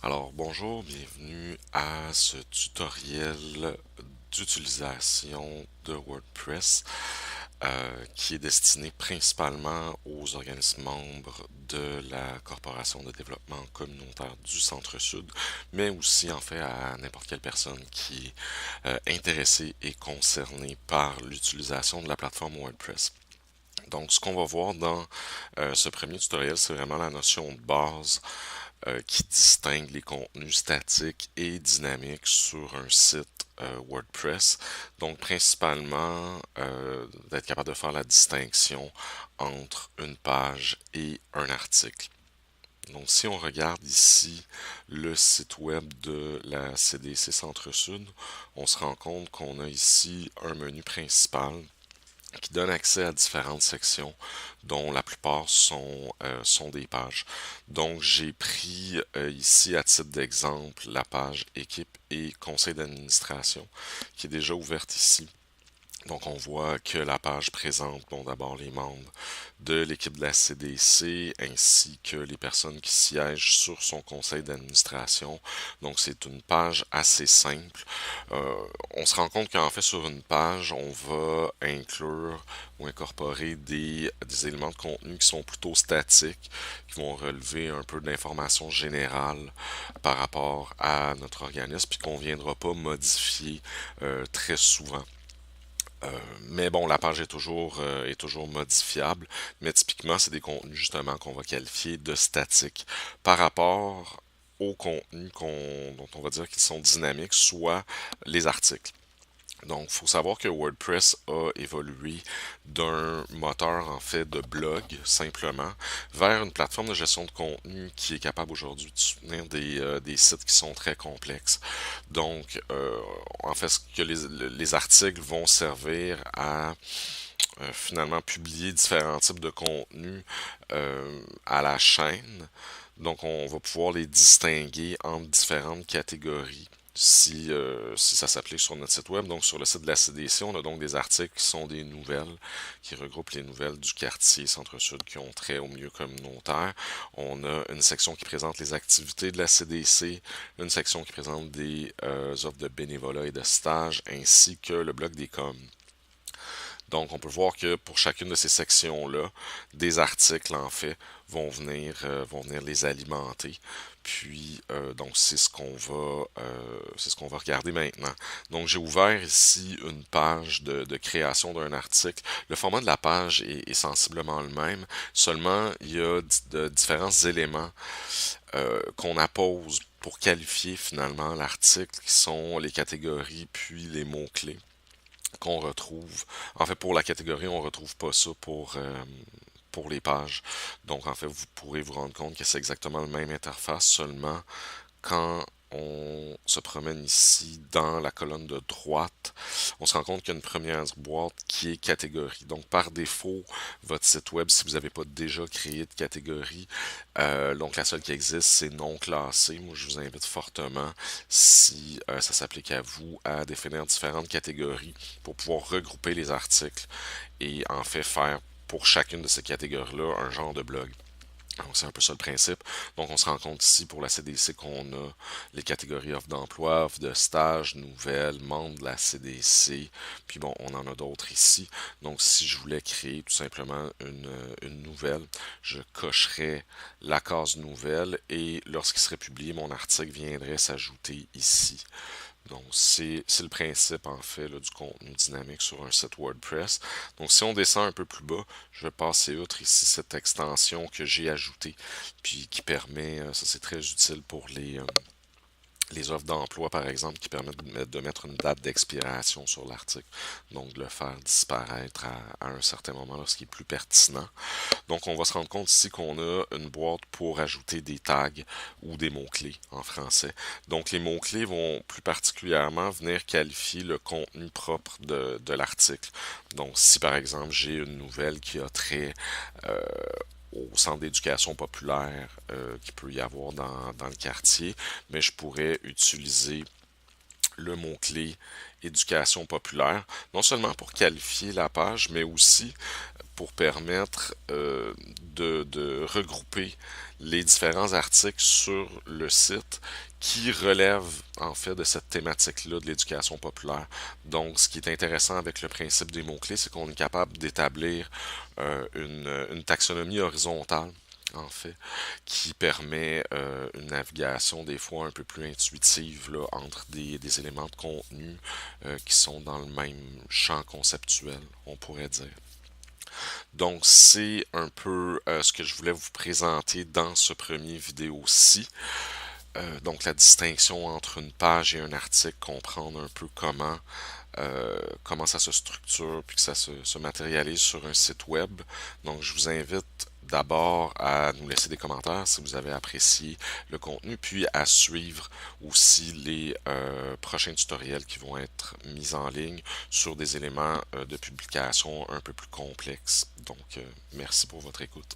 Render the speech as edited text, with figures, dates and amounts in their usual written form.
Alors bonjour, bienvenue à ce tutoriel d'utilisation de WordPress qui est destiné principalement aux organismes membres de la Corporation de développement communautaire du Centre-Sud, mais aussi en fait à n'importe quelle personne qui est intéressée et concernée par l'utilisation de la plateforme WordPress. Donc, ce qu'on va voir dans ce premier tutoriel, c'est vraiment la notion de base qui distingue les contenus statiques et dynamiques sur un site WordPress. Donc, principalement, d'être capable de faire la distinction entre une page et un article. Donc, si on regarde ici le site web de la CDC Centre-Sud, on se rend compte qu'on a ici un menu principal qui donne accès à différentes sections, dont la plupart sont des pages. Donc, j'ai pris ici, à titre d'exemple, la page équipe et conseil d'administration, qui est déjà ouverte ici. Donc, on voit que la page présente, bon, d'abord les membres de l'équipe de la CDC ainsi que les personnes qui siègent sur son conseil d'administration. Donc, c'est une page assez simple. On se rend compte qu'en fait, sur une page, on va inclure ou incorporer des éléments de contenu qui sont plutôt statiques, qui vont relever un peu d'informations générales par rapport à notre organisme, puis qu'on ne viendra pas modifier très souvent. Mais bon, la page est toujours modifiable, mais typiquement, c'est des contenus justement qu'on va qualifier de statiques par rapport aux contenus dont on va dire qu'ils sont dynamiques, soit les articles. Donc, il faut savoir que WordPress a évolué d'un moteur en fait de blog simplement vers une plateforme de gestion de contenu qui est capable aujourd'hui de soutenir des sites qui sont très complexes. Donc, en fait, ce que les articles vont servir à finalement publier différents types de contenus à la chaîne. Donc, on va pouvoir les distinguer entre différentes catégories si ça s'applique sur notre site web. Donc, sur le site de la CDC, on a donc des articles qui sont des nouvelles, qui regroupent les nouvelles du quartier Centre-Sud qui ont trait au milieu communautaire. On a une section qui présente les activités de la CDC, une section qui présente des offres de bénévolat et de stage, ainsi que le bloc des coms. Donc, on peut voir que pour chacune de ces sections-là, des articles, en fait, vont venir les alimenter. Puis, donc, c'est ce qu'on va regarder maintenant. Donc, j'ai ouvert ici une page de création d'un article. Le format de la page est sensiblement le même. Seulement, il y a de différents éléments qu'on appose pour qualifier finalement l'article, qui sont les catégories puis les mots-clés qu'on retrouve. En fait, pour la catégorie, on retrouve pas ça pour les pages. Donc, en fait, vous pourrez vous rendre compte que c'est exactement la même interface, seulement quand on se promène ici dans la colonne de droite, on se rend compte qu'il y a une première boîte qui est catégorie. Donc, par défaut, votre site web, si vous n'avez pas déjà créé de catégorie, donc la seule qui existe, c'est non classé. Moi, je vous invite fortement, si ça s'applique à vous, à définir différentes catégories pour pouvoir regrouper les articles et en fait faire pour chacune de ces catégories-là un genre de blog. Donc, c'est un peu ça le principe. Donc, on se rend compte ici pour la CDC qu'on a les catégories offre d'emploi, offre de stage, nouvelles, membres de la CDC. Puis bon, on en a d'autres ici. Donc, si je voulais créer tout simplement une nouvelle, je cocherais la case nouvelle et lorsqu'il serait publié, mon article viendrait s'ajouter ici. Donc, c'est le principe, en fait, là, du contenu dynamique sur un site WordPress. Donc, si on descend un peu plus bas, je vais passer outre ici cette extension que j'ai ajoutée, puis qui permet, ça c'est très utile pour les offres d'emploi, par exemple, qui permettent de mettre une date d'expiration sur l'article, donc de le faire disparaître à un certain moment lorsqu'il est plus pertinent. Donc, on va se rendre compte ici qu'on a une boîte pour ajouter des tags ou des mots-clés en français. Donc, les mots-clés vont plus particulièrement venir qualifier le contenu propre de l'article. Donc, si par exemple, j'ai une nouvelle qui a trait au centre d'éducation populaire qu'il peut y avoir dans le quartier, mais je pourrais utiliser le mot-clé éducation populaire, non seulement pour qualifier la page, mais aussi pour permettre de regrouper les différents articles sur le site qui relèvent en fait de cette thématique-là de l'éducation populaire. Donc, ce qui est intéressant avec le principe des mots-clés, c'est qu'on est capable d'établir une taxonomie horizontale en fait, qui permet une navigation des fois un peu plus intuitive là, entre des éléments de contenu qui sont dans le même champ conceptuel, on pourrait dire. Donc c'est un peu ce que je voulais vous présenter dans ce premier vidéo-ci. Donc la distinction entre une page et un article, comprendre un peu comment ça se structure puis que ça se matérialise sur un site web. Donc je vous invite d'abord à nous laisser des commentaires si vous avez apprécié le contenu, puis à suivre aussi les prochains tutoriels qui vont être mis en ligne sur des éléments de publication un peu plus complexes. Donc merci pour votre écoute.